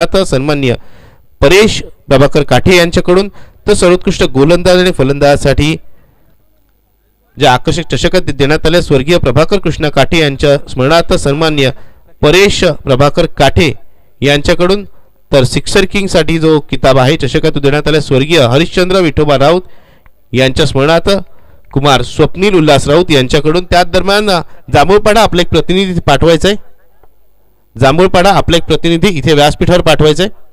स्मरणार्थ सन्माननीय परेश प्रभाकर काठे यांच्याकडून, तर सर्वोत्कृष्ट गोलंदाज आणि फलंदाजासाठी जे आकर्षक चषक देण्यात आले स्वर्गीय प्रभाकर कृष्ण काठे यांच्या स्मरणार्थ सन्माननीय परेश प्रभाकर काठे यांच्याकडून, तर सिक्सर किंग साठी जो किताब आहे चषक तो देण्यात आला स्वर्गीय हरिश्चंद्र विठोबा राऊत यांच्या स्मरणार्थ कुमार स्वप्नील उल्हास राऊत यांच्याकडून। त्या दरम्यान जांभूळपाडा आपला एक प्रतिनिधी पाठवायचा आहे, जांभूळपाडा आपला एक प्रतिनिधी इथे व्यासपीठावर पाठवायचा आहे,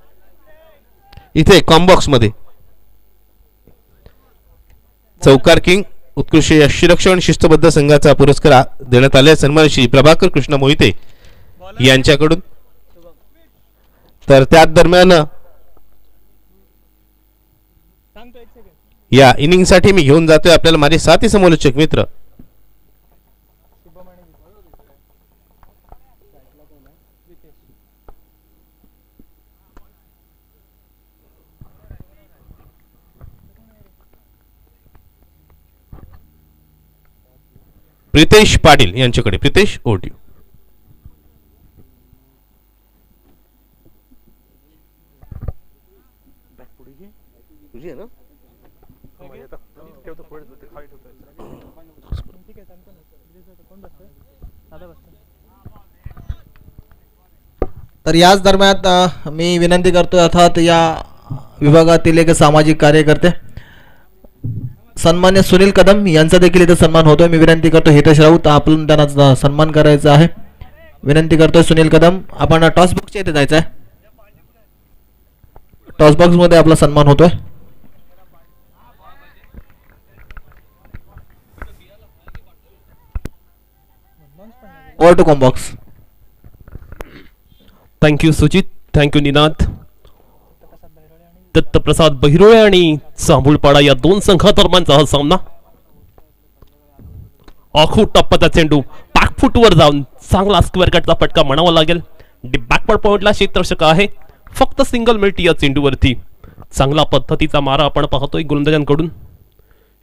इथे कॉम्बॉक्स मध्ये चौकार किंग उत्कृष्ट यष्टीरक्षण शिस्तबद्ध संघाचा पुरस्कार देण्यात आले सन्मान श्री प्रभाकर कृष्ण मोहिते यांच्याकडून। तर त्या दरम्यान या इनिंग साठी मी घेऊन जातोय आपल्याला माझे साथी समालोचक मित्र प्रितेश पाटील यांच्याकडे। प्रितेश ओटी तर याच दरम्यान मी विनंती करतोय अर्थात या विभागातील एक सामाजिक कार्यकर्ते सन्मान्य सुनील कदम यांचा देखील इथे सन्मान होतोय। मी विनंती करतो हितेश राऊत आपण त्यांना सन्मान करायचा आहे, विनंती करतोय सुनील कदम आपण टॉस बॉक्सच्या इथे जायचं आहे, टॉस बॉक्स मध्ये आपला सन्मान होतोय। Over to Combox. Thank you Sujit, thank you Ninad. Dattaprasad Bahirole आणि जांभूळपाडा या दोन संघादरम्यानचा हा सामना। आखूड टप्प्याचा चेंडू बॅकफुटवर जाऊन चांगला स्क्वेअर कटचा फटका म्हणावा लागेल। बॅकवर्ड पॉइंटला क्षेत्ररक्षक आहे, फक्त सिंगल मिळती या चेंडूवरती। चांगला पद्धतीचा मारा आपण पाहतोय गोलंदाजांकडून।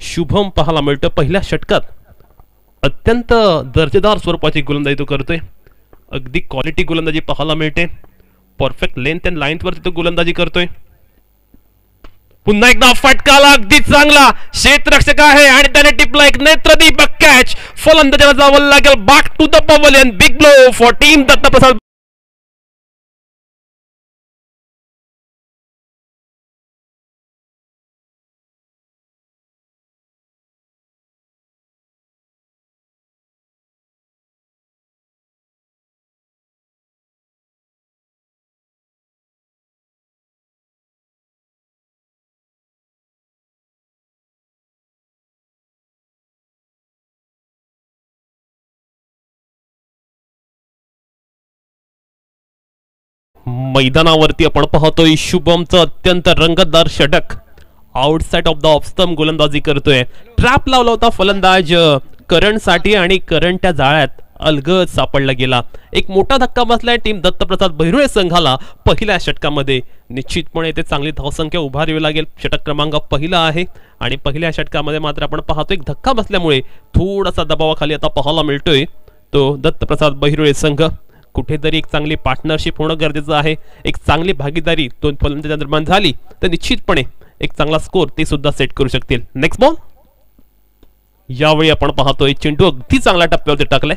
शुभम पाहायला मिळतं पहिल्या षटकात अत्यंत दर्जेदार स्वरूपाची गोलंदाजी तो करतोय, अगदी क्वालिटी गोलंदाजी पाहायला मिळते। परफेक्ट लेंथ अँड लाईन्थ वरती तो गोलंदाजी करतोय। पुन्हा एकदा फटकाला अगदी चांगला क्षेत्ररक्षक आहे आणि त्याने टिपला एक नेत्रदीपक कॅच। फलंदाजाला जावं लागेल back to the pavilion. Big blow for team Dattaprasad. मैदानावरती आपण पाहतोय शुभमचं अत्यंत रंगतदार षटक। Outside off the off stump गोलंदाजी करतोय। ट्रॅप लावला होता फलंदाज करण साठी आणि करण त्या जाळ्यात अलगद सापडला गेला। एक मोठा धक्का बसलाय टीम दत्तप्रसाद बहिरोळे संघाला पहिल्या षटकामध्ये। निश्चितपणे ते चांगली धावसंख्या उभारावी लागेल। षटक क्रमांक पहिला आहे आणि पहिल्या षटकामध्ये मात्र आपण पाहतोय एक धक्का बसल्यामुळे थोडासा दबावाखाली आता पाहायला मिळतोय तो दत्तप्रसाद बहिरोळे संघ। कुठेतरी एक चांगली पार्टनरशिप होणं गरजेचं आहे, एक चांगली भागीदारी दोन फलंदाजांच्या दरम्यान झाली तर निश्चितपणे एक चांगला स्कोर ते सुद्धा सेट करू शकतील। नेक्स्ट बॉल यावेळी आपण पाहतोय चेंडू अगदी चांगल्या टप्प्यावरती टाकलाय।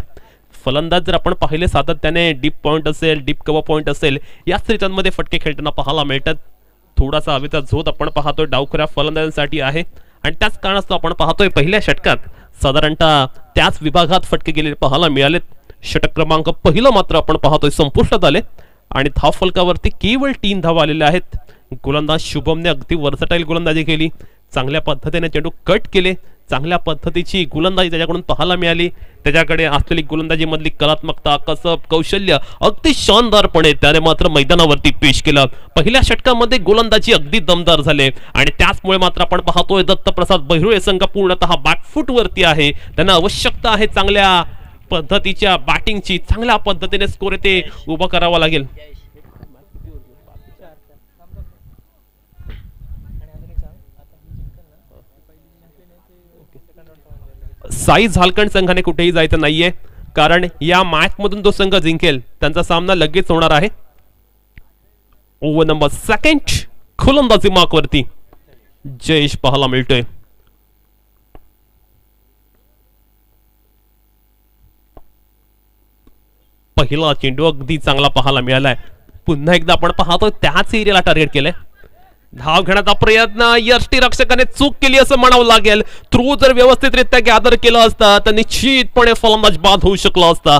फलंदाज जर आपण पाहिले सातत्याने डीप पॉइंट असेल डीप कव्हर पॉइंट असेल याच रिटर्नमध्ये फटके खेळताना पाहायला मिळतात। थोडासा हवेचा झोत आपण पाहतोय डावखऱ्या फलंदाजांसाठी आहे आणि त्याच कारणास्तव आपण पाहतोय पहिल्या षटकात साधारणतः त्याच विभागात फटके गेलेले पाहायला मिळालेत। षटक क्रमांक पहिलं मात्र आपण पाहतोय संपुष्टात आले आणि धाव फलकावरती केवळ 3 धावा आलेल्या आहेत। गोलंदाज शुभमने अगदी वर्सटाईल गोलंदाजी केली, चांगल्या पद्धतीने चेंडू कट केले, चांगल्या पद्धतीची गोलंदाजी त्याच्याकडून पाहायला मिळाली। त्याच्याकडे असलेली गोलंदाजी मधली कलात्मकता कसब कौशल्य अगदी शानदारपणे त्याने मात्र मैदानावरती पेश केलं। पहिल्या षटकामध्ये गोलंदाजी अगदी दमदार झाले आणि त्याचमुळे मात्र आपण पाहतोय दत्तप्रसाद बहिरोळे संघ पूर्णतः बॅकफुट वरती आहे। त्यांना आवश्यकता आहे चांगल्या पद्धतीच्या बॅटिंगची, चांगल्या पद्धतीने स्कोर ते उभा करावा लागेल। साई झालकंड संघाने कुठेही जायचं नाहीये कारण या मॅच मधून जो संघ जिंकेल त्यांचा सामना लगेच होणार आहे। ओव्हर नंबर 2 गोलंदाजी मार्कवरती जयेश पाहायला मिळतोय. पहिला चेंडू अगदी चांगला पाहायला मिळालाय. पुन्हा एकदा आपण पाहतोय त्याच एरियाला टार्गेट केलंय. धाव घेण्याचा प्रयत्न यष्टीरक्षकाने चूक केली असं म्हणावं लागेल. थ्रू जर व्यवस्थितरित्या गॅदर केला असता तर निश्चितपणे फलंदाज बाद होऊ शकला असता.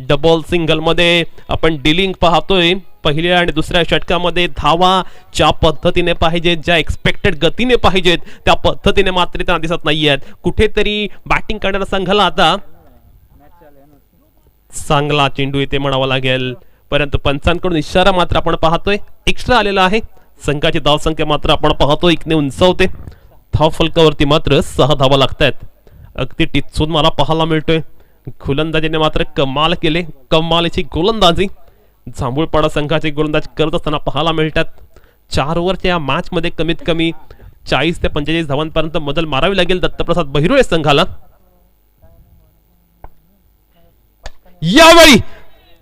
डबल सिंगल मध्ये आपण डिलिंग पाहतोय. पहिल्या आणि दुसऱ्या षटकामध्ये धावा ज्या पद्धतीने पाहिजेत, ज्या एक्सपेक्टेड गतीने पाहिजेत त्या पद्धतीने मात्र त्यांना दिसत नाहीयेत. कुठेतरी बॅटिंग करणाऱ्या संघाला आता चांगला चेंडू येते म्हणावा लागेल. परंतु पंचांकडून इशारा मात्र आपण पाहतोय एक्स्ट्रा आलेला आहे. संघाची धावसंख्या मात्र आपण पाहतोय 1 ने उंचावते. धाव फलकावरती मात्र 6 धावा लागतायत. अगदी टिचून मला पाहायला मिळतोय. गोलंदाजीने मात्र कमाल केले. कमालीची गोलंदाजी जांभूळपाडा संघाचे गोलंदाज करत असताना पाहायला मिळतात. 4 ओव्हरच्या या मॅच मध्ये कमीत कमी 40 ते 45 धावांपर्यंत मदल मारावी लागेल दत्तप्रसाद बहिरोळे संघाला. यावेळी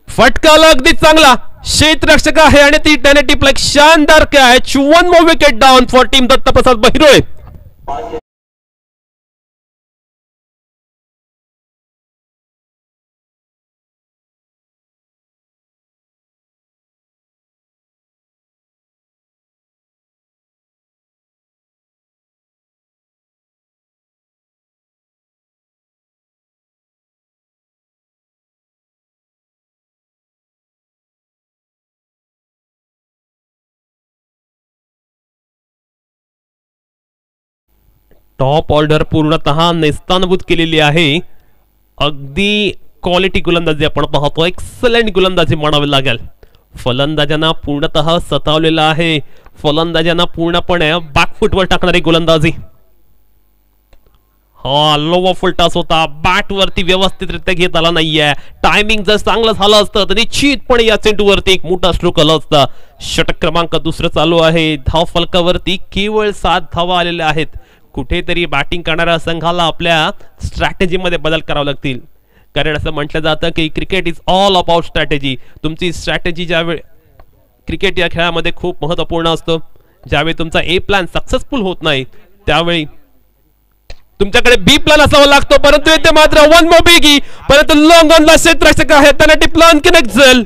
फटकाला अगदी चांगला क्षेत्ररक्षक आहे आणि ती त्याने टिपला एक शानदार catch. 1 more wicket down for team Dattaprasad Bahirole. Top order पूर्णतः नेस्तानभूत केलेली आहे. अगदी क्वालिटी गोलंदाजी आपण पाहतो. एक्सलंट गोलंदाजी म्हणावी लागेल. फलंदाजांना पूर्णतः सतावलेला आहे. फलंदाजांना पूर्णपणे बॅकफुटवर टाकणारी गोलंदाजी. हा लोवर फुल टॉस होता. बॅट वरती व्यवस्थितरित्या घेत आला नाहीये. टायमिंग जर चांगलं झालं असतं तर निश्चितपणे या चेंडूवरती एक मोठा स्ट्रोक आला असता. षटक क्रमांक 2 चालू आहे. धाव फलकावरती केवळ 7 धावा आलेल्या आहेत. कुठेतरी बॅटिंग करणाऱ्या संघाला आपल्या स्ट्रॅटेजी मध्ये बदल करावे लागतील. कारण असं म्हटलं जातं की cricket is all about strategy. तुमची स्ट्रॅटेजी ज्यावेळी क्रिकेट या खेळामध्ये खूप महत्त्वपूर्ण असतो. ज्यावेळी तुमचा ए प्लॅन सक्सेसफुल होत नाही त्यावेळी तुमच्याकडे बी प्लॅन असावा लागतो. परंतु इथे मात्र 1 more बिगी. परंतु लॉंग ऑनला क्षेत्ररक्षक आहे त्याने ती प्लॅन कनेक्ट झाल.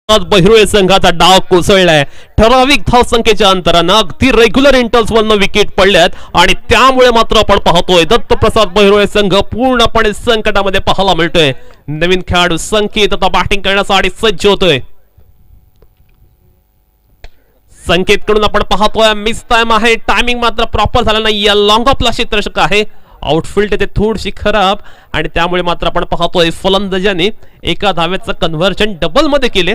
बहिरोळे संघाचा डाव कोसळलाय. ठराविक धावसंख्येच्या अंतरानं अगदी रेग्युलर इंटर्स वरनं विकेट पडल्यात आणि त्यामुळे मात्र आपण पाहतोय दत्तप्रसाद बहिरोळे संघ पूर्णपणे संकटामध्ये पाहायला मिळतोय. नवीन खेळाडू संकेत आता बॅटिंग करण्यासाठी सज्ज होतोय. संकेत कडून आपण पाहतोय मिस टाइम आहे. टायमिंग मात्र प्रॉपर झाला नाही. लॉंग ऑफला क्षेत्ररक्षक आहे. आउटफील्ड ते थोडीशी खराब आणि त्यामुळे मात्र आपण पाहतोय फलंदाजाने एका धावेचं कन्व्हर्जन डबल मध्ये केले.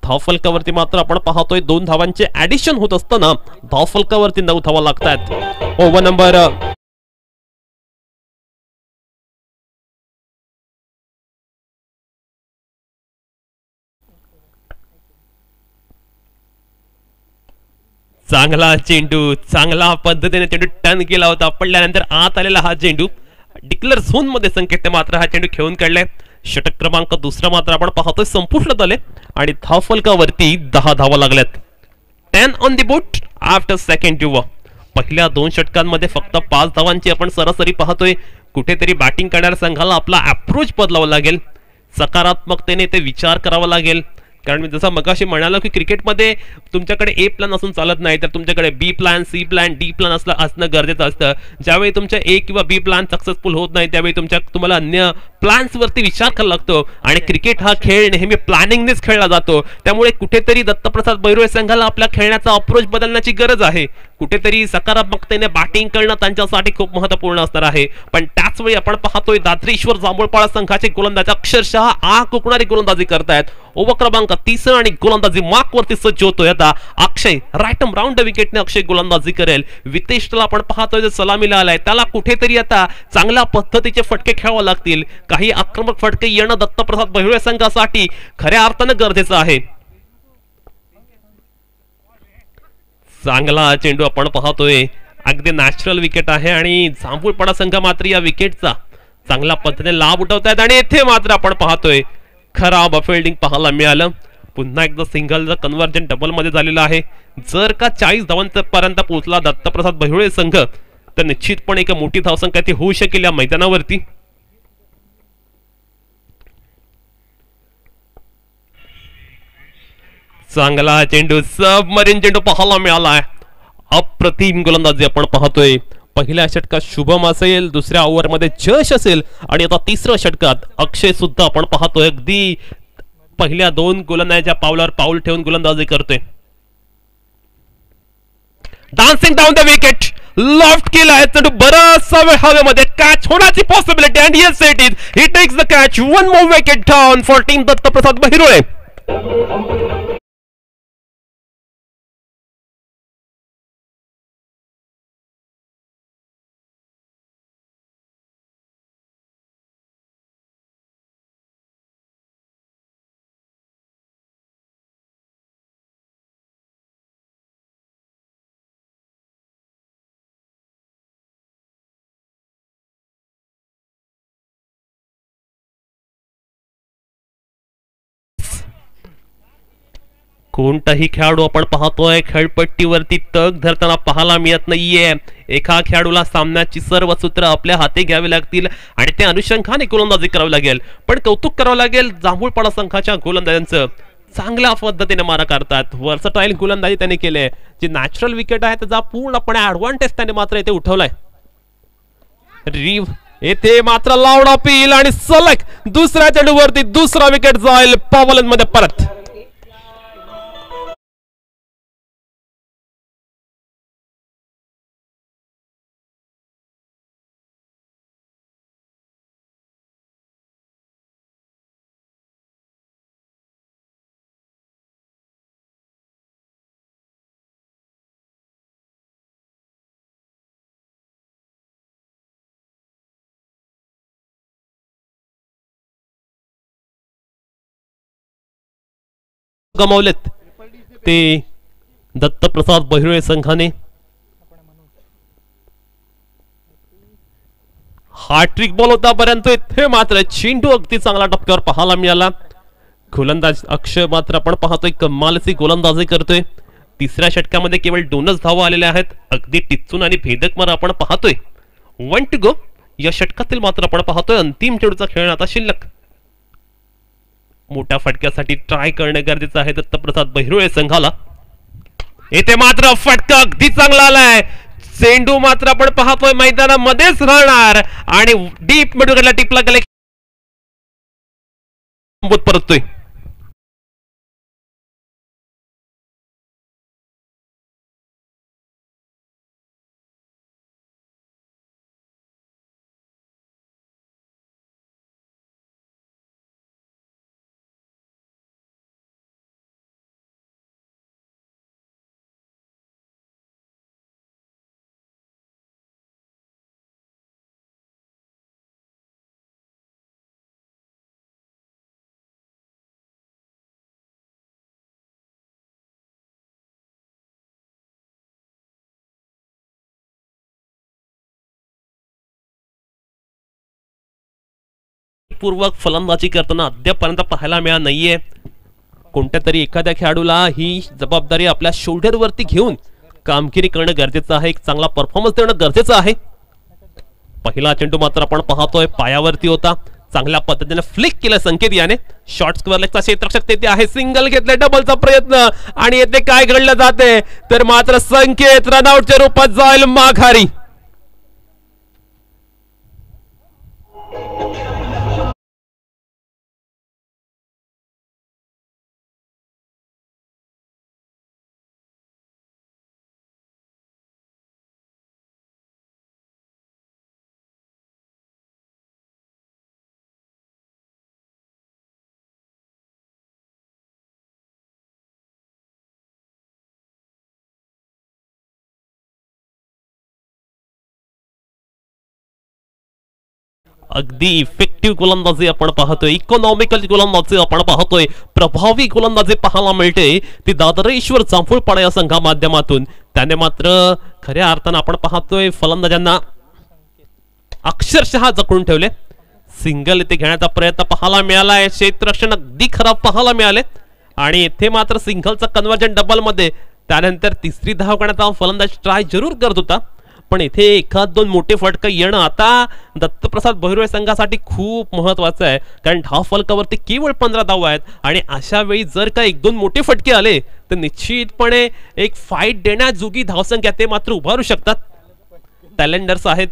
धावफलकावरती मात्र आपण पाहतोय 2 धावांचे ऍडिशन होत असताना धावफलकावरती 9 धावा लागतात. ओव्हर नंबर चांगला चेंडू चांगला पद्धतीने चेंडू टर्न केला होता. पडल्यानंतर आत आलेला हा चेंडू डिक्लेअर झोन मध्ये संकेत मात्र हा चेंडू खेळून काढलाय. षटक क्रमांक 2 मात्र आपण पाहतोय संपुष्टात आले आणि धावफलकावरती 10 धावा लागल्यात. 10 on the boat after second over. पहिल्या 2 षटकांमध्ये फक्त 5 धावांची आपण सरासरी पाहतोय. कुठेतरी बॅटिंग करणाऱ्या संघाला आपला अप्रोच बदलावा लागेल. सकारात्मकतेने ते विचार करावा लागेल. कारण मी जसं मगाशी म्हणालो की क्रिकेटमध्ये तुमच्याकडे ए प्लॅन असून चालत नाही तर तुमच्याकडे B plan C plan D plan असणं गरजेचं असतं. ज्यावेळी तुमच्या ए किंवा बी प्लॅन सक्सेसफुल होत नाही त्यावेळी तुम्हाला अन्य प्लॅन्स वरती विचार करावा लागतो आणि क्रिकेट हा खेळ नेहमी प्लॅनिंगनेच खेळला जातो. त्यामुळे कुठेतरी दत्तप्रसाद बहिरोळे संघाला आपल्या खेळण्याचा अप्रोच बदलण्याची गरज आहे. कुठेतरी सकारात्मकतेने बॅटिंग करणं त्यांच्यासाठी खूप महत्त्वपूर्ण असणार आहे. पण त्याचवेळी आपण पाहतोय दादरेश्वर जांभूळपाडा संघाचे गोलंदाज अक्षरशः आग कुकणारी गोलंदाजी करतायत. ओव्हर क्रमांक 30 आणि गोलंदाजी मार्क वरती सज्ज होतोय. आता अक्षय राईट राऊंड विकेटने अक्षय गोलंदाजी करेल. वितेशला आपण पाहतोय जो सलामीला आलाय त्याला कुठेतरी आता चांगल्या पद्धतीचे फटके खेळावे लागतील. काही आक्रमक फटके येणं दत्तप्रसाद बहिवळे संघासाठी खऱ्या अर्थानं गरजेचं आहे. चांगला चेंडू आपण पाहतोय. अगदी नॅचरल विकेट आहे आणि जांभूळपाडा संघ मात्र या विकेटचा चांगल्या पद्धतीने लाभ उठवतायत आणि येथे मात्र आपण पाहतोय खराब फिल्डिंग पाहायला मिळालं. पुन्हा एकदा सिंगल कन्व्हर्जन डबल मध्ये झालेला आहे. जर का 40 धावांपर्यंत पोहोचला दत्तप्रसाद बहिवळे संघ तर निश्चितपणे एक मोठी धावसंख्या ती होऊ शकेल या मैदानावरती. चांगला चेंडू सबमरीन चेंडू पाहायला मिळाला. अप्रतिम गोलंदाजी आपण पाहतोय. पहिल्या षटकात शुभम असेल, दुसऱ्या ओव्हरमध्ये जश असेल आणि आता तिसऱ्या षटकात अक्षय सुद्धा आपण पाहतोय अगदी पहिल्या 2 गोलंदाजाच्या पावलावर पाऊल ठेवून गोलंदाजी करतोय. Dancing down the wicket loft केला चेंडू बराचसा वेळ हवेमध्ये कॅच होण्याची possibility and yes it is he takes the catch. 1 more wicket down for team Dattaprasad Bahirole. कोणताही खेळाडू आपण पाहतोय खेळपट्टीवरती तग धरताना पाहायला मिळत नाहीये. एका खेळाडूला सामन्याची सर्व सूत्र आपल्या हाती घ्यावी लागतील आणि त्या अनुषंगाने गोलंदाजी करावी लागेल. पण कौतुक करावं लागेल जांभूळपाडा संघाच्या गोलंदाजांचं. चांगल्या पद्धतीने मारा करतात. वर्सटाईल गोलंदाजी त्यांनी केले. जी नॅचरल विकेट आहे त्याचा पूर्णपणे ऍडव्हान्टेज त्याने मात्र इथे उठवलाय. रिव येथे मात्र लावडा पील आणि सलग दुसऱ्या चेंडूवरती दुसरा विकेट जाईल पॉवलन मध्ये परत. गमावलेत ते दत्तप्रसाद बहिरोळे संघाने. हा ट्रिक बॉल होता परंतु इथे मात्र चेंडू अगदी चांगला टप्प्यावर पाहायला मिळाला. गोलंदाज अक्षय मात्र आपण पाहतोय कमालची गोलंदाजी करतोय. तिसऱ्या षटकामध्ये केवळ 2च धावा आलेल्या आहेत. अगदी टिच्चून आणि भेदक मार आपण पाहतोय. 1 टू गो या षटकातील मात्र आपण पाहतोय अंतिम चेंडूचा खेळ आता शिल्लक. मोठ्या फटक्यासाठी ट्राय करणे गरजेचं आहे दत्तप्रसाद बहिरोळे संघाला. येथे मात्र फटका अगदी चांगला आलाय. चेंडू मात्र आपण पाहतोय मैदानामध्येच राहणार आणि डीप मिडविकेटला टिपला गेले परततोय. पूर्वक फलंदाजी करताना अद्यापर्यंत पाहायला मिळालं नाहीये. कोणत्या तरी एखाद्या खेळाडूला ही जबाबदारी आपल्या शोल्डरवरती घेऊन कामगिरी करणं गरजेचं आहे. एक चांगला परफॉर्मन्स देणं गरजेचं आहे. पहिला चेंडू मात्र आपण पाहतोय पायावरती होता. चांगल्या पद्धतीने फ्लिक केलं संकेत याने. शॉर्ट स्क्वेअर लेगचा क्षेत्ररक्षक तेथे आहे. सिंगल घेतले डबलचा प्रयत्न आणि येथे काय घडलं जाते तर मात्र संकेत रनआउटच्या रूपात जाईल माघारी. अगदी इफेक्टिव्ह गोलंदाजी आपण पाहतोय, इकॉनॉमिकल गोलंदाजी आपण पाहतोय, प्रभावी गोलंदाजी पाहायला मिळते ती दादरेश्वर जांभूळपाडा या संघा माध्यमातून. त्याने मात्र खऱ्या अर्थानं आपण पाहतोय फलंदाजांना अक्षरशः जखडून ठेवले. सिंगल इथे घेण्याचा प्रयत्न पाहायला मिळालाय, क्षेत्ररक्षण अगदी खराब पाहायला मिळाले आणि इथे मात्र सिंगलचा कन्वर्जन डबल मध्ये. त्यानंतर तिसरी धाव करण्याचा फलंदाज ट्राय जरूर करत होता, पण इथे एखाद दोन मोठे फटके येणं आता दत्तप्रसाद बहिर्वे संघासाठी खूप महत्वाचं आहे, कारण धाव फलकावरती केवळ 15 धावा आहेत आणि अशा वेळी जर का एक दोन मोठे फटके आले तर निश्चितपणे एक फाईट देण्याजोगी धावसंख्या ते मात्र उभारू शकतात. टॅलेंडर्स आहेत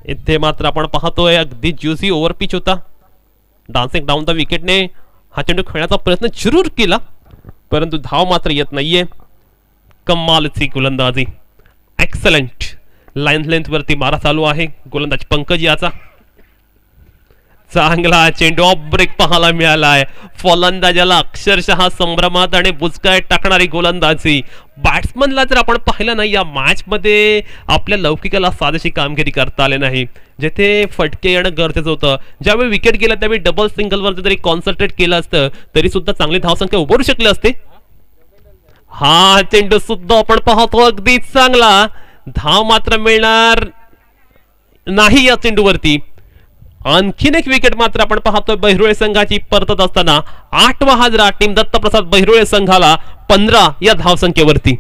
इथे मात्र आपण पाहतोय अगदी ज्युसी ओव्हर पिच होता. डान्सिंग डाऊन द विकेटने हा चेंडू खेळण्याचा प्रयत्न जरूर केला, परंतु धाव मात्र येत नाहीये. कमालची गोलंदाजी, एक्सलंट लाईन लेंथ वरती मारा चालू आहे गोलंदाज पंकज याचा. चांगला चेंडू ऑफ ब्रेक पाहायला मिळालाय. फलंदाजाला अक्षरशः संभ्रमात आणि बुचकाळ्यात टाकणारी गोलंदाजी. बॅट्समनला जर आपण पाहिलं नाही या मॅच मध्ये आपल्या लौकिकाला साधेशी कामगिरी करता आले नाही, जेथे फटके येणं गरजेचं होतं. ज्यावेळी विकेट गेला त्यावेळी डबल सिंगल वर जरी कॉन्सन्ट्रेट केलं असतं तरी सुद्धा चांगली धावसंख्या उभारू शकले असते. हा चेंडू सुद्धा आपण पाहतो अगदी चांगला, धाव मात्र मिळणार नाही या चेंडूवरती. आणखीन एक विकेट मात्र आपण पाहतोय बहिरोळे संघाची परतत असताना. 8वा हाजरा टीम दत्तप्रसाद बहिरोळे संघाला 15 या धावसंख्येवरती.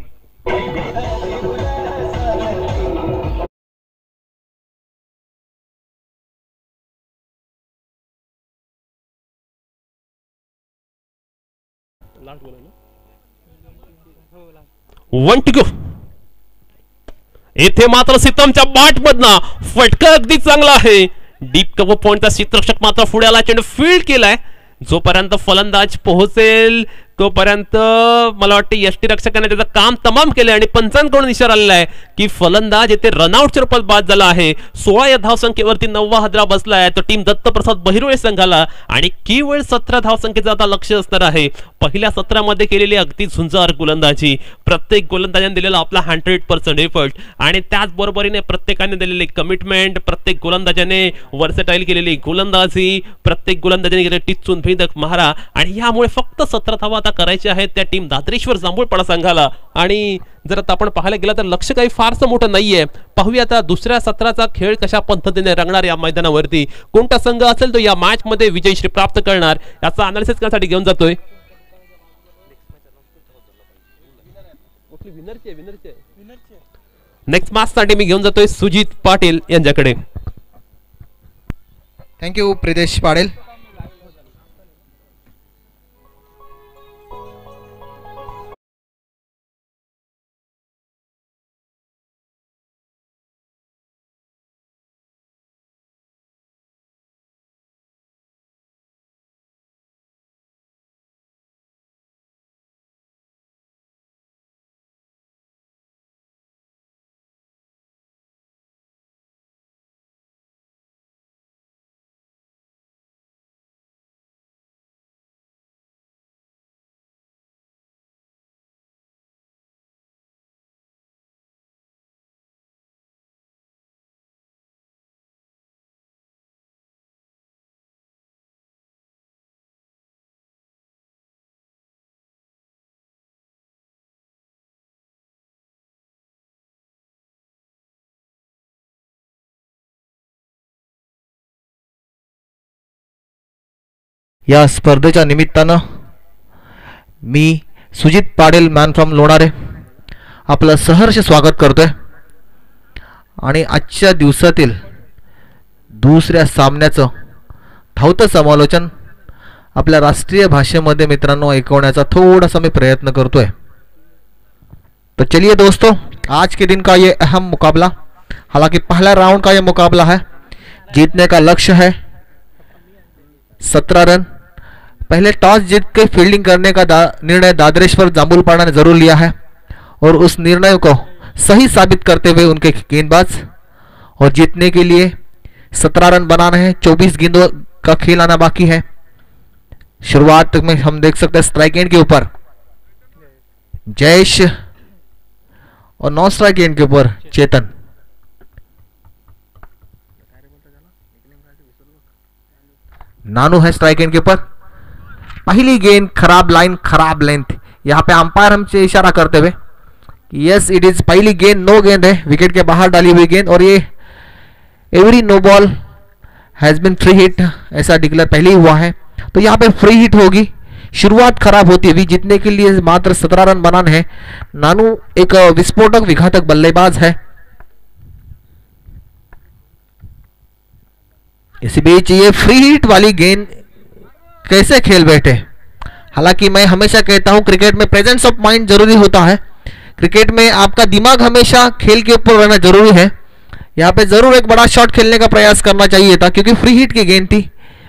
One to go. येथे मात्र सितमच्या बॅट मधना फटका अगदी चांगला आहे. डीप कव्हर पॉइंटचा क्षेत्ररक्षक मात्र पुढे आला, चेंडू फील्ड केलाय. जोपर्यंत फलंदाज पोहोचेल तोपर्यंत मला वाटतं यष्टीरक्षकाने त्याचं काम तमाम केले आणि पंचांकडून इशारा आलेला आहे की फलंदाज येथे रनआउटच्या रूपात बाद झाला आहे. 16 या धावसंख्येवरती 9वा हादरा बसलाय तो टीम दत्तप्रसाद बहिरोळे संघाला आणि केवळ 17 धावसंख्येचं आता लक्ष असणार आहे. पहिल्या सत्रामध्ये केलेली अगदी झुंजार गोलंदाजी, प्रत्येक गोलंदाजाने दिलेला आपला 100% एफर्ट आणि त्याचबरोबरीने प्रत्येकाने दिलेली कमिटमेंट, प्रत्येक गोलंदाजाने वर्सेटाईल केलेली गोलंदाजी, प्रत्येक गोलंदाजाने गेले टिचून भेदक मारा आणि यामुळे फक्त 17 धावा आता करायचे आहेत त्या टीम दादरेश्वर जांभूळपाडा संघाला. आणि जर आता आपण पाहायला गेला तर लक्ष काही फारसं मोठं नाहीये. पाहूया आता दुसऱ्या सत्राचा खेळ कशा पद्धतीने रंगणार या मैदानावरती, कोणता संघ असेल तो या मॅच मध्ये विजयश्री प्राप्त करणार याचा अनालिसिस करण्यासाठी घेऊन जातोय. नेक्स्ट मॅच साठी मी घेऊन जातोय सुजित पाटील यांच्याकडे. थँक्यू प्रितेश पाटील. या स्पर्धेच्या निमित्तानं मी सुजित पाटील मॅन फ्रॉम लोणारे आपलं सहर्ष स्वागत करतोय. आणि आजच्या दिवसातील दुसऱ्या सामन्याचं धावतं समालोचन आपल्या राष्ट्रीय भाषेमध्ये मित्रांनो ऐकवण्याचा थोडासा मैं प्रयत्न करतोय. तो चलिए दोस्तों, आज के दिन का ये अहम मुकाबला, हालांकि पहला राउंड का ये मुकाबला है, जीतने का लक्ष्य है 17 रन. पहले टॉस जीत के फील्डिंग करने का निर्णय दादरेश्वर जांभूलपाड़ा ने जरूर लिया है और उस निर्णय को सही साबित करते हुए उनके गेंदबाज और जीतने के लिए 17 रन बनाना है. 24 गेंदों का खेल आना बाकी है. शुरुआत में हम देख सकते हैं स्ट्राइक एंड के ऊपर जयेश और नॉन स्ट्राइक एंड के ऊपर चेतन. नानू है स्ट्राइक एंड के ऊपर। पहली गेंद, खराब लाइन, खराब लेंथ। यहाँ पे अंपायर हमसे इशारा करते हुए यस इट इज पहली गेंद, नो गेंद है, विकेट के बाहर डाली हुई गेंद, और ये every no ball has been free hit ऐसा डिक्लेयर पहले ही हुआ है, तो यहाँ पे फ्री हिट होगी। शुरुआत खराब होती हुई जीतने के लिए मात्र 17 रन बनाने हैं। नानू एक विस्फोटक विघातक बल्लेबाज है। इसी बीच ये फ्री हिट वाली गेंद कैसे खेल बैठे। हालांकि मैं हमेशा कहता हूं क्रिकेट में प्रेजेंस ऑफ माइंड जरूरी होता है। क्रिकेट में आपका दिमाग हमेशा खेल के ऊपर रहना जरूरी है। यहाँ पे जरूर एक बड़ा शॉट खेलने का प्रयास करना चाहिए था, क्योंकि फ्री हिट की गेंद थी,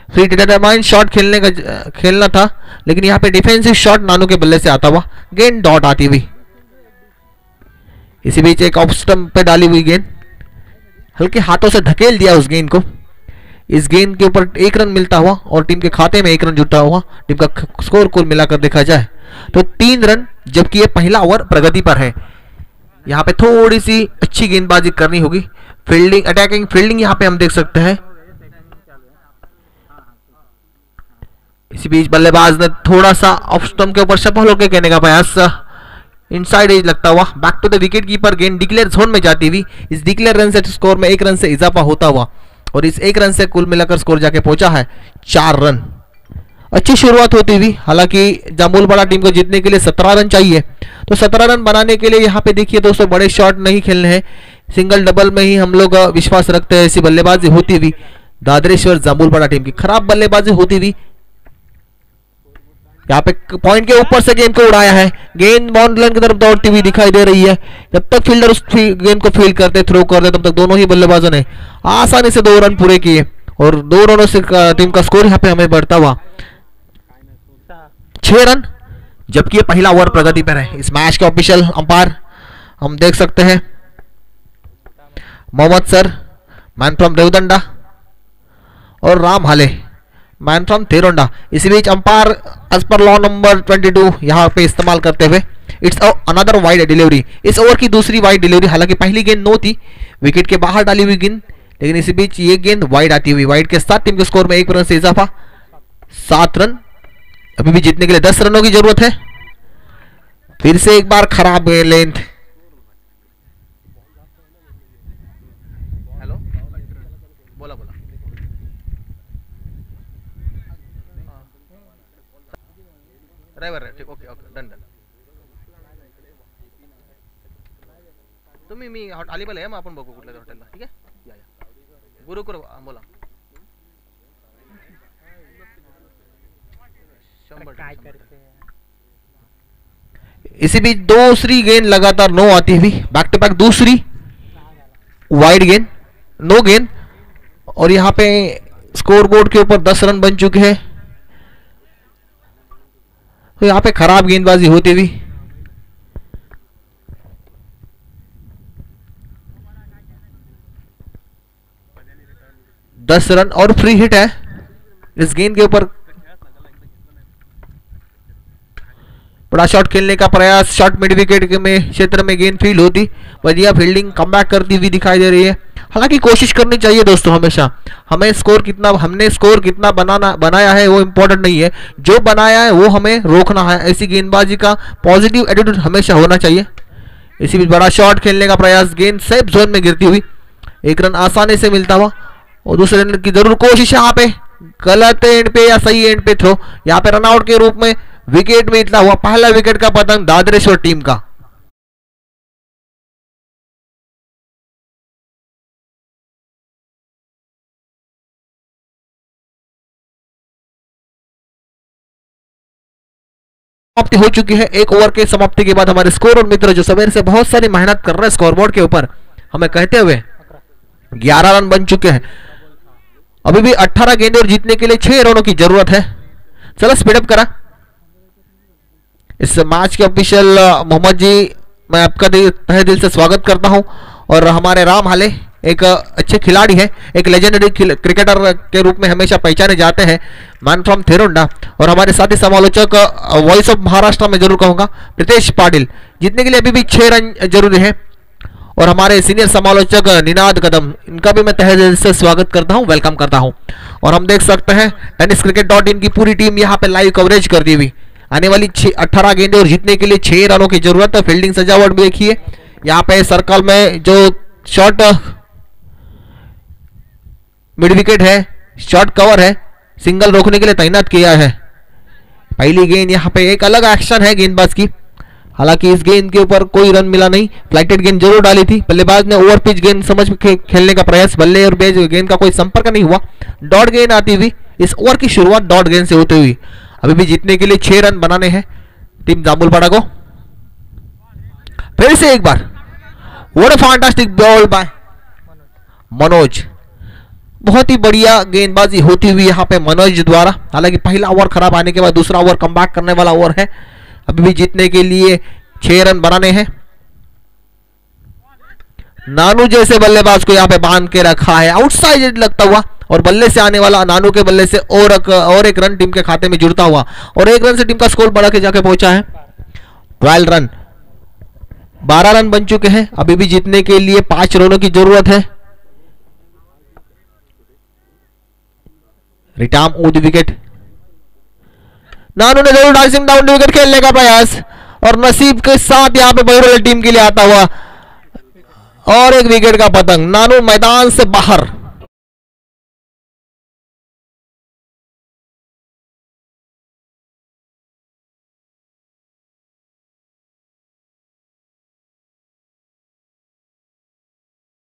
फ्री डिटरमाइंड शॉट खेलना था, लेकिन यहाँ पे डिफेंसिव शॉट नानू के बल्ले से आता हुआ गेंद डॉट आती हुई। इसी बीच एक ऑफ स्टंप पे डाली हुई गेंद, हल्के हाथों से धकेल दिया उस गेंद को। इस गेंद के ऊपर 1 रन मिलता हुआ और टीम के खाते में 1 रन जुटा हुआ। टीम का स्कोर कुल मिलाकर देखा जाए तो 3 रन, जबकि ये पहला ओवर प्रगति पर है। यहाँ पे थोड़ी सी अच्छी गेंदबाजी करनी होगी। फील्डिंग, अटैकिंग फील्डिंग यहाँ पे हम देख सकते हैं। इसी बीच बल्लेबाज ने थोड़ा सा ऑफ स्टंप के ऊपर सफल होकर कहने का प्रयास, इनसाइड एज लगता हुआ back to the wicket keeper, गेंद डिक्लेयर जोन में जाती हुई। इस डिक्लेयर रन से स्कोर में 1 रन से इजाफा होता हुआ और इस 1 रन से कुल मिलाकर स्कोर जाके पहुंचा है 4 रन। अच्छी शुरुआत होती हुई। हालांकि जामुलपाड़ा टीम को जीतने के लिए 17 रन चाहिए, तो 17 रन बनाने के लिए यहाँ पे देखिए दोस्तों बड़े शॉट नहीं खेलने हैं, सिंगल डबल में ही हम लोग विश्वास रखते हैं। ऐसी बल्लेबाजी होती हुई दादरेश्वर जामुलपाड़ा टीम की, खराब बल्लेबाजी होती हुई। यहाँ पे पॉइंट के ऊपर से गेंद को उड़ाया है, गेंद बाउंड्री लाइन की तरफ दौड़ती हुई दिखाई दे रही है। जब तक फील्डर उस गेंद को फील्ड करते, थ्रो करते, तब तक दोनों ही बल्लेबाजों ने आसानी से 2 रन पूरे किए और 2 रनों से टीम का स्कोर यहाँ पे हमें बढ़ता हुआ 6 रन, जबकि ये पहला ओवर प्रगति पर है। इस मैच के ऑफिशियल अंपायर हम देख सकते हैं Mohammad sir, man from Revdanda, और राम हाले, मैन फ्रॉम थेरोंडा। इसी बीच umpire as per law number 22 यहाँ पे इस्तेमाल करते हुए इट्स अनदर वाइड डिलीवरी। इस ओवर की दूसरी वाइड डिलीवरी, हालांकि पहली गेंद नो थी, विकेट के बाहर डाली हुई गेंद, लेकिन इसी बीच ये गेंद वाइड आती हुई। वाइड के साथ टीम के स्कोर में 1 रन से इजाफा, 7 रन। अभी भी जीतने के लिए 10 रनों की जरूरत है। फिर से एक बार खराब लेंथ। हेलो, बोला ड्राइवर, ठीक, ओके डन। तुम्ही मी अलिबागला आहे, मग आपण बघू कुठल्या हॉटेलला, ठीक आहे? या गुरुकुल बोला। 100। इसी बीच दूसरी गेंद लगातार नो आती हुई, बैक टू बैक दूसरी वाइड गेंद, नो गेंद, और यहाँ पे स्कोर बोर्ड के ऊपर 10 रन बन चुके हैं। तो यहाँ पे खराब गेंदबाजी होती हुई। दस रन और फ्री हिट है इस गेंद के ऊपर। बड़ा शॉट खेलने का प्रयास, शॉट मिड विकेट में क्षेत्र में गेंद फील्ड होती, बढ़िया फील्डिंग कमबैक करती हुई दिखाई दे रही है। हालांकि कोशिश करनी चाहिए दोस्तों हमेशा। हमने स्कोर कितना बनाया है वो इंपॉर्टेंट नहीं है, जो बनाया है वो हमें रोकना है। ऐसी गेंदबाजी का पॉजिटिव एटीट्यूड हमेशा होना चाहिए। इसी बीच बड़ा शॉट खेलने का प्रयास, गेंद सेफ जोन में गिरती हुई, 1 रन आसानी से मिलता हुआ और दूसरे रन की जरूर कोशिश। यहाँ पे गलत एंड पे या सही एंड पे थ्रो, यहाँ पे रनआउट के रूप में विकेट में इतना हुआ, पहला विकेट का पतन दादरेश्वर टीम का। समाप्ति हो चुकी है। 1 ओवर के समाप्ति के बाद हमारे स्कोर और मित्र जो सवेर से बहुत सारी मेहनत कर रहे हैं स्कोरबोर्ड के ऊपर, हमें कहते हुए 11 रन बन चुके हैं। अभी भी 18 गेंदें और जीतने के लिए 6 रनों की जरूरत है। चलो स्पीडअप करा। इस मैच के ऑफिशियल मोहम्मद जी, मैं आपका तहे दिल से स्वागत करता हूं। और हमारे राम हाले एक अच्छे खिलाड़ी है, एक लेजेंडरी क्रिकेटर के रूप में हमेशा पहचाने जाते हैं, मैन फ्रॉम थेरोंडा। और हमारे साथी समालोचक, वॉइस ऑफ महाराष्ट्र में जरूर कहूंगा, प्रीतेश पाटिल। जीतने के लिए अभी भी 6 रन जरूरी है और हमारे सीनियर समालोचक निनाद कदम, इनका भी मैं तहे दिल से स्वागत करता हूं, वेलकम करता हूं। और हम देख सकते हैं tenniscricket.in की पूरी टीम यहां पे लाइव कवरेज कर दी हुई। आने वाली 18 गेंदें और जीतने के लिए 6 रनों की जरूरत है। फील्डिंग सजावट भी देखिए, यहाँ पे सर्कल में जो शॉर्ट मिड विकेट है, शॉर्ट कवर है, सिंगल रोकने के लिए तैनात किया है। पहली गेंद यहाँ पे एक अलग एक्शन है गेंदबाज की, हालांकि इस गेंद के ऊपर कोई रन मिला नहीं। फ्लाइटेड गेंद जरूर डाली थी, बल्लेबाज ने ओवर पिच गेंद समझ खेलने का प्रयास, बल्ले और बेज गेंद का कोई संपर्क नहीं हुआ। डॉट गेंद आती हुई, इस ओवर की शुरुआत डॉट गेंद से होती हुई। अभी भी जीतने के लिए 6 रन बनाने हैं टीम जामुलपाड़ा को। फिर से एक बार what a fantastic ball by Manoj, बहुत ही बढ़िया गेंदबाजी होती हुई यहाँ पे मनोज द्वारा। हालांकि पहला ओवर खराब आने के बाद दूसरा ओवर कमबैक करने वाला ओवर है। अभी भी जीतने के लिए 6 रन बनाने हैं। नानू जैसे बल्लेबाज को यहाँ पे बांध के रखा है, आउटसाइड लगता हुआ, और बल्ले से आने वाला नानू के बल्ले से और एक रन टीम के खाते में जुड़ता हुआ, और 1 रन से टीम का स्कोर बढ़ा के जाके पहुंचा है 12 रन। 12 रन बन चुके हैं। अभी भी जीतने के लिए 5 रनों की जरूरत है। रिटार्म ऊद विकेट, नानू ने जरूर डाइसिंग डाउन विकेट खेलने का प्रयास, और नसीब के साथ यहाँ पे बहिरोल टीम के लिए आता हुआ और एक विकेट का पतंग। नानू मैदान से बाहर।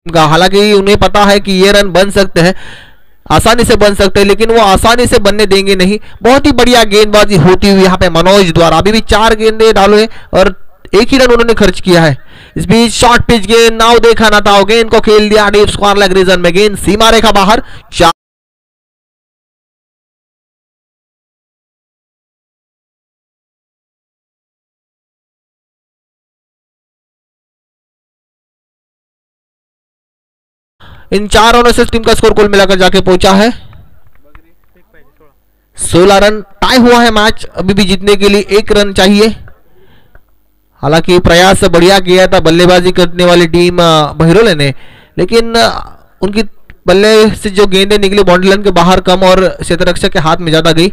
हालांकि उन्हें पता है कि ये रन बन सकते हैं, आसानी से बन सकते हैं, लेकिन वो आसानी से बनने देंगे नहीं। बहुत ही बढ़िया गेंदबाजी होती हुई यहाँ पे मनोज द्वारा। अभी भी 4 गेंदे डाले और 1 ही रन उन्होंने खर्च किया है। इस बीच शॉर्ट पिच गेंद, नाव देखा ना था, गेंद को खेल दिया डीप स्क्वायर लेग रीजन में, गेंद सीमा रेखा बाहर। इन 4 रनों से टीम का स्कोर कुल मिलाकर जाके पहुंचा है 16 रन। टाई हुआ है मैच। अभी भी जीतने के लिए 1 रन चाहिए। हालांकि प्रयास बढ़िया किया था बल्लेबाजी करने वाली टीम बहिरोले ने, लेकिन उनकी बल्ले से जो गेंदें निकली बाउंड्री लाइन के बाहर कम और क्षेत्ररक्षक के हाथ में ज्यादा गई।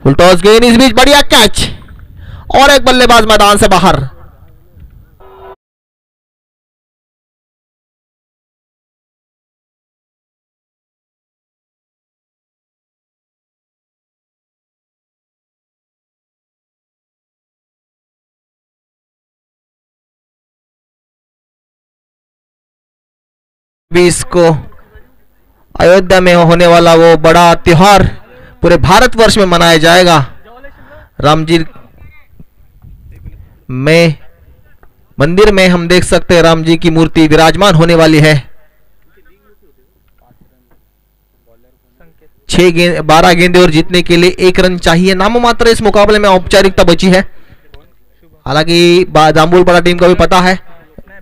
फुल टॉस गेंद, इस बीच बढ़िया कैच, और एक बल्लेबाज मैदान से बाहर। इसको अयोध्या में होने वाला वो बड़ा त्योहार पूरे भारतवर्ष में मनाया जाएगा। राम जी में मंदिर में हम देख सकते हैं राम जी की मूर्ति विराजमान होने वाली है। 12 गेंदे और जीतने के लिए 1 रन चाहिए। नामो मात्र इस मुकाबले में औपचारिकता बची है। हालांकि जामुलपाड़ा टीम को भी पता है,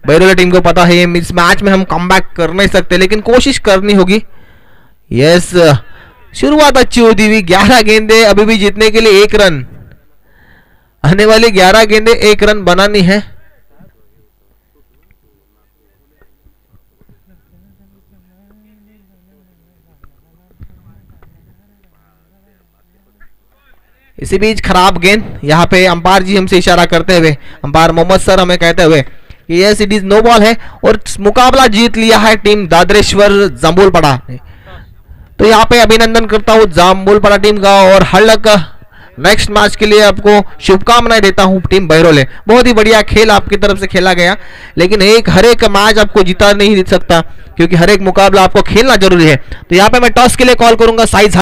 बहिरोले टीम को पता है, इस मैच में हम कमबैक कर नहीं सकते, लेकिन कोशिश करनी होगी। यस, शुरुआत अच्छी होती हुई। 11 गेंदे, अभी भी जीतने के लिए 1 रन। आने वाली 11 गेंदे 1 रन बनानी है। इसी बीच खराब गेंद, यहाँ पे अंपायर जी हमसे इशारा करते हुए, अंपायर मोहम्मद सर हमें कहते हुए कि yes it is no ball है, और मुकाबला जीत लिया है टीम दादरेश्वर जामुलपाड़ा ने। तो यहाँ पे अभिनंदन करता हूँ जामुलपाड़ा टीम का, और हल्लक नेक्स्ट मैच के लिए आपको शुभकामनाएं देता हूँ टीम बहिरोले। बहुत ही बढ़िया खेल आपकी तरफ से खेला गया, लेकिन हर एक मैच आपको जीता नहीं दे सकता, क्योंकि हर एक मुकाबला आपको खेलना जरूरी है। तो यहाँ पे मैं टॉस के लिए कॉल करूंगा साइज